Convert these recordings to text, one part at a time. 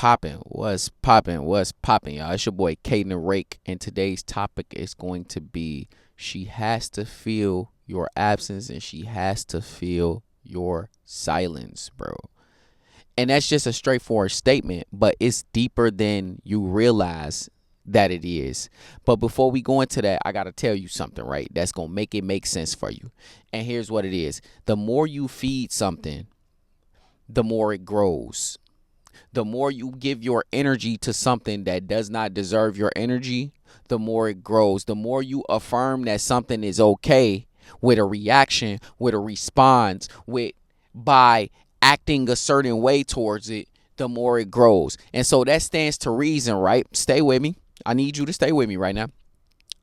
popping? What's popping? What's popping, y'all? It's your boy Caden the Rake, and today's topic is going to be she has to feel your absence and she has to feel your silence, bro. And that's just a straightforward statement, but it's deeper than you realize that it is. But before we go into that, I got to tell you something, right? That's going to make it make sense for you. And here's what it is. The more you feed something, the more it grows. The more you give your energy to something that does not deserve your energy, the more it grows. The more you affirm that something is okay with a reaction, with a response, with by acting a certain way towards it, the more it grows. And so that stands to reason, right? Stay with me. I need you to stay with me right now.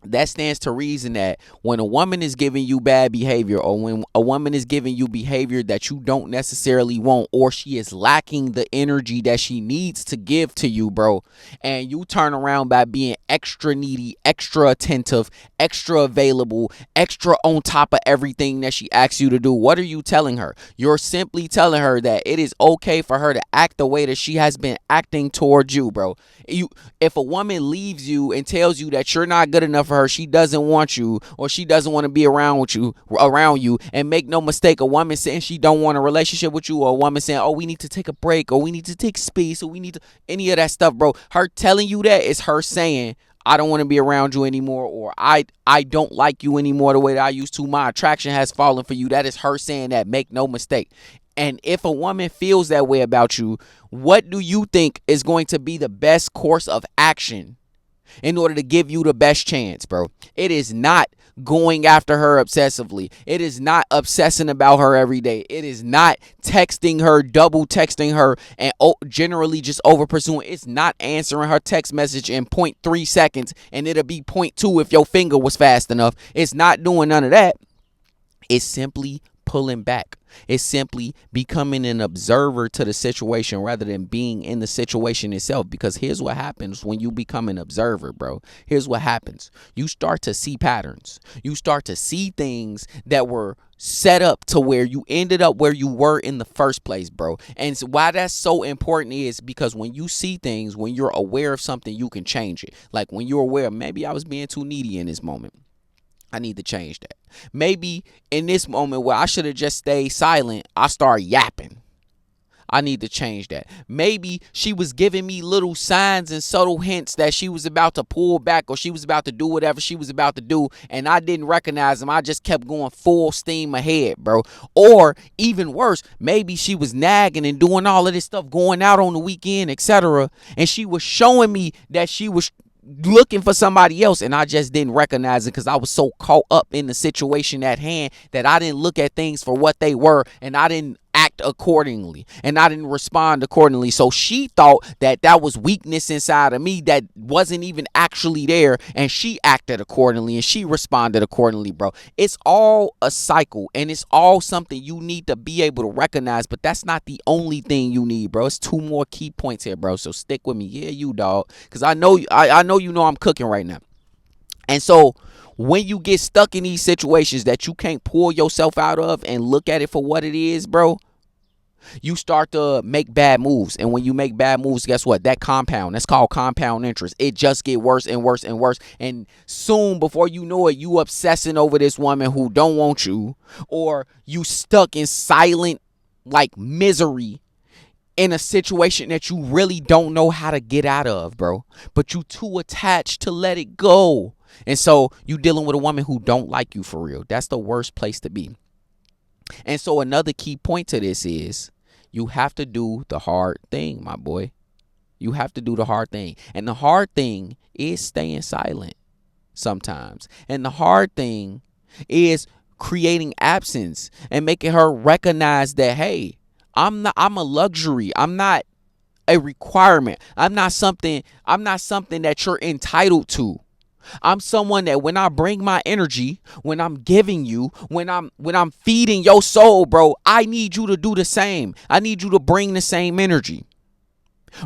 That stands to reason that when a woman is giving you bad behavior, or when a woman is giving you behavior that you don't necessarily want, or she is lacking the energy that she needs to give to you, bro, and you turn around by being extra needy, extra attentive, extra available, extra on top of everything that she asks you to do, what are you telling her? You're simply telling her that it is okay for her to act the way that she has been acting towards you, bro. If a woman leaves you and tells you that you're not good enough for her, she doesn't want you, or she doesn't want to be around you, and make no mistake, a woman saying she don't want a relationship with you, or a woman saying, oh, we need to take a break, or we need to take space, or we need to, any of that stuff, bro. Her telling you that is her saying, I don't want to be around you anymore, or I don't like you anymore the way that I used to. My attraction has fallen for you. That is her saying that. Make no mistake. And if a woman feels that way about you, what do you think is going to be the best course of action in order to give you the best chance, bro? It is not going after her obsessively. It is not obsessing about her every day. It is not texting her, double texting her, and generally just over pursuing. It's not answering her text message in 0.3 seconds, and it'll be 0.2 if your finger was fast enough. It's not doing none of that. It's simply pulling back. It's simply becoming an observer to the situation rather than being in the situation itself. Because here's what happens when you become an observer, bro. Here's what happens. You start to see patterns. You start to see things that were set up to where you ended up where you were in the first place, bro. And so why that's so important is because when you see things, when you're aware of something, you can change it. Like when you're aware, maybe I was being too needy in this moment. I need to change that. Maybe in this moment where I should have just stayed silent, I start yapping. I need to change that. Maybe she was giving me little signs and subtle hints that she was about to pull back, or she was about to do whatever she was about to do, and I didn't recognize them. I just kept going full steam ahead, bro. Or even worse, maybe she was nagging and doing all of this stuff, going out on the weekend, etc. And she was showing me that she was looking for somebody else, and I just didn't recognize it because I was so caught up in the situation at hand that I didn't look at things for what they were, and I didn't act accordingly, and I didn't respond accordingly. So she thought that that was weakness inside of me that wasn't even actually there, and she acted accordingly and she responded accordingly, bro. It's all a cycle, and it's all something you need to be able to recognize, but that's not the only thing you need, bro. It's two more key points here, bro. So stick with me. Yeah, you dog, because I know you know I'm cooking right now. And so when you get stuck in these situations that you can't pull yourself out of and look at it for what it is, bro, you start to make bad moves. And when you make bad moves, guess what? That's called compound interest. It just get worse and worse and worse. And soon, before you know it, you obsessing over this woman who don't want you, or you stuck in silent like misery in a situation that you really don't know how to get out of, bro. But you too attached to let it go. And so you dealing with a woman who don't like you for real. That's the worst place to be. And so another key point to this is you have to do the hard thing, my boy. You have to do the hard thing. And the hard thing is staying silent sometimes. And the hard thing is creating absence and making her recognize that, hey, I'm a luxury. I'm not a requirement. I'm not something that you're entitled to. I'm someone that when I bring my energy, when I'm giving you, when I'm feeding your soul, bro, I need you to do the same. I need you to bring the same energy.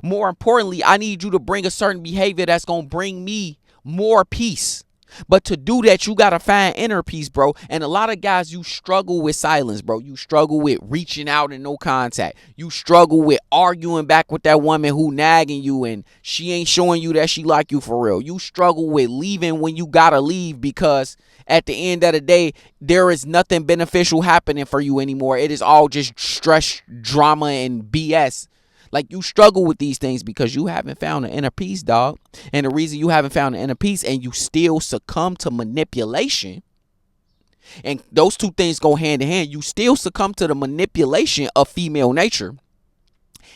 More importantly, I need you to bring a certain behavior that's going to bring me more peace. But to do that, you gotta find inner peace, bro. And a lot of guys, you struggle with silence, bro. You struggle with reaching out and no contact. You struggle with arguing back with that woman who nagging you and she ain't showing you that she like you for real. You struggle with leaving when you gotta leave because at the end of the day, there is nothing beneficial happening for you anymore. It is all just stress, drama, and BS. Like, you struggle with these things because you haven't found an inner peace, dog. And the reason you haven't found an inner peace and you still succumb to manipulation, and those two things go hand in hand, you still succumb to the manipulation of female nature,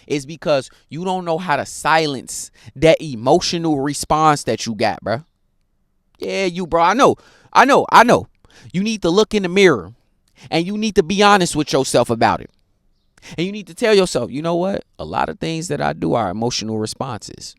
is because you don't know how to silence that emotional response that you got, bro. Yeah, bro. I know. You need to look in the mirror and you need to be honest with yourself about it. And you need to tell yourself, you know what? A lot of things that I do are emotional responses.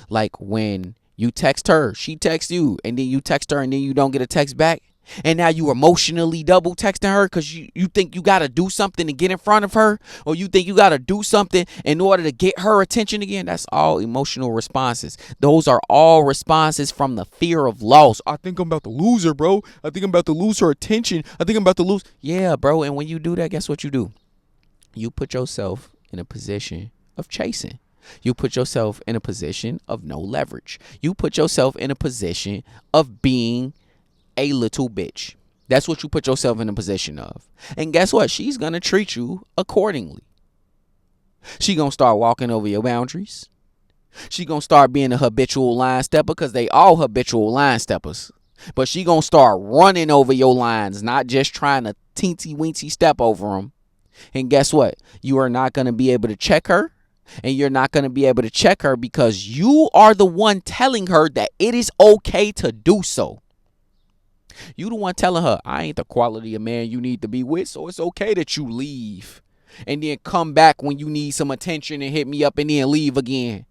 Like when you text her, she texts you, and then you text her and then you don't get a text back. And now you emotionally double texting her because you think you got to do something to get in front of her, or you think you got to do something in order to get her attention again. That's all emotional responses. Those are all responses from the fear of loss. I think I'm about to lose her, bro. I think I'm about to lose her attention. I think I'm about to lose. Yeah, bro. And when you do that, guess what you do? You put yourself in a position of chasing. You put yourself in a position of no leverage. You put yourself in a position of being a little bitch. That's what you put yourself in a position of. And guess what? She's going to treat you accordingly. She going to start walking over your boundaries. She going to start being a habitual line stepper because they all habitual line steppers. But she going to start running over your lines, not just trying to teensy-weensy step over them. And guess what? You are not going to be able to check her. And you're not going to be able to check her because you are the one telling her that it is okay to do so. You the one telling her, I ain't the quality of man you need to be with, so it's okay that you leave. And then come back when you need some attention and hit me up and then leave again.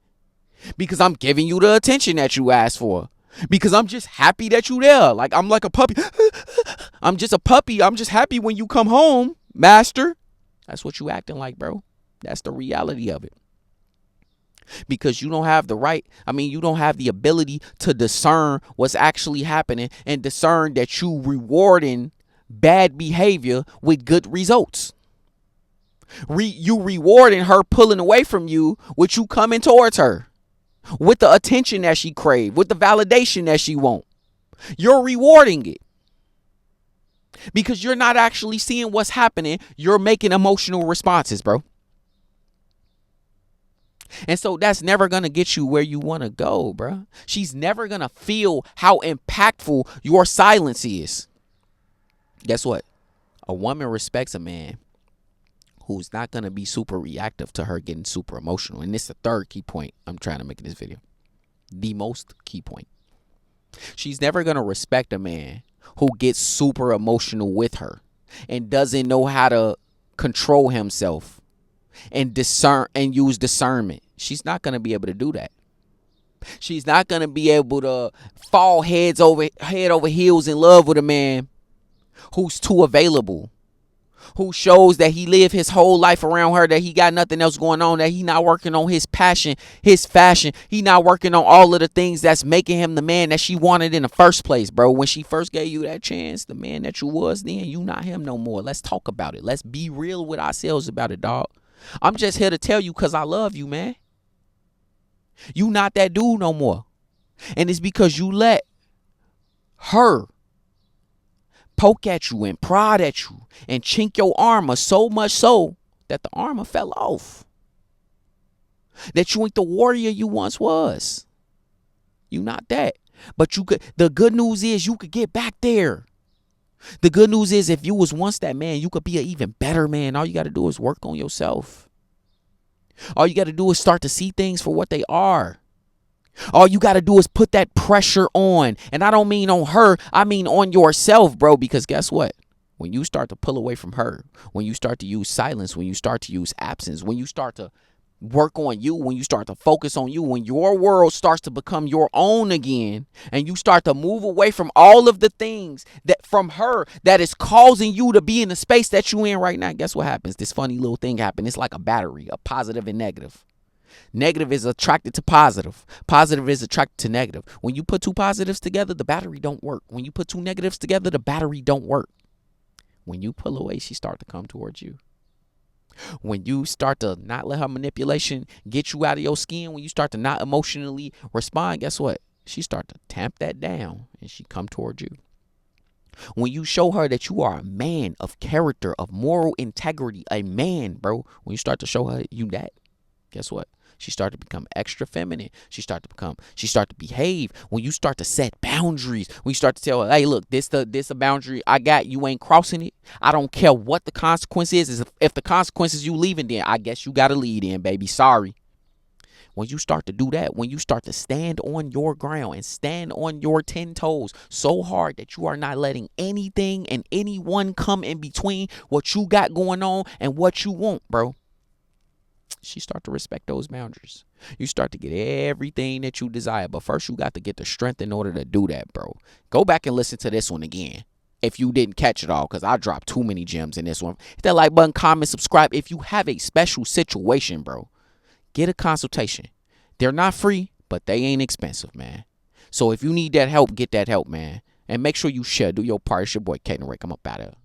Because I'm giving you the attention that you asked for. Because I'm just happy that you there. Like, I'm like a puppy. I'm just a puppy. I'm just happy when you come home, master. That's what you acting like, bro. That's the reality of it. Because you don't have you don't have the ability to discern what's actually happening and discern that you rewarding bad behavior with good results. You rewarding her pulling away from you with you coming towards her. With the attention that she crave, with the validation that she want. You're rewarding it. Because you're not actually seeing what's happening. You're making emotional responses, bro. And so that's never going to get you where you want to go, bro. She's never going to feel how impactful your silence is. Guess what? A woman respects a man who's not going to be super reactive to her getting super emotional. And this is the third key point I'm trying to make in this video. The most key point. She's never going to respect a man who gets super emotional with her and doesn't know how to control himself and discern and use discernment. She's not going to be able to do that. She's not going to be able to fall head over heels in love with a man who's too available, who shows that he lived his whole life around her, that he got nothing else going on, that he not working on his passion, his fashion. He not working on all of the things that's making him the man that she wanted in the first place, bro. When she first gave you that chance, the man that you was then, you not him no more. Let's talk about it. Let's be real with ourselves about it, dog. I'm just here to tell you because I love you, man. You not that dude no more. And it's because you let her poke at you and prod at you and chink your armor so much so that the armor fell off. That you ain't the warrior you once was. You not that. But the good news is you could get back there. The good news is if you was once that man, you could be an even better man. All you got to do is work on yourself. All you got to do is start to see things for what they are. All you got to do is put that pressure on. And I don't mean on her. I mean on yourself, bro. Because guess what? When you start to pull away from her, when you start to use silence, when you start to use absence, when you start to work on you, when you start to focus on you, when your world starts to become your own again, and you start to move away from all of the things that from her that is causing you to be in the space that you in right now, guess what happens? This funny little thing happens. It's like a battery, a positive and negative. Negative is attracted to positive. Positive is attracted to negative. When you put two positives together, the battery don't work. When you put two negatives together, the battery don't work. When you pull away, she start to come towards you. When you start to not let her manipulation get you out of your skin, when you start to not emotionally respond, guess what? She start to tamp that down and she come towards you. When you show her that you are a man of character, of moral integrity, a man, bro, when you start to show her you that, guess what? She start to become extra feminine. She start to behave. When you start to set boundaries, when you start to tell her, hey, look, this a boundary I got, you ain't crossing it. I don't care what the consequence is. If the consequence is you leaving, then I guess you gotta leave then, baby. Sorry. When you start to do that, when you start to stand on your ground and stand on your 10 toes so hard that you are not letting anything and anyone come in between what you got going on and what you want, bro, she start to respect those boundaries. You start to get everything that you desire. But first, you got to get the strength in order to do that, bro. Go back and listen to this one again if you didn't catch it all, because I dropped too many gems in this one. Hit that like button, comment, subscribe. If you have a special situation, bro, get a consultation. They're not free, but they ain't expensive, man. So if you need that help, get that help, man. And make sure you share. Do your part. It's your boy, Kaden Rick. I'm up out of here.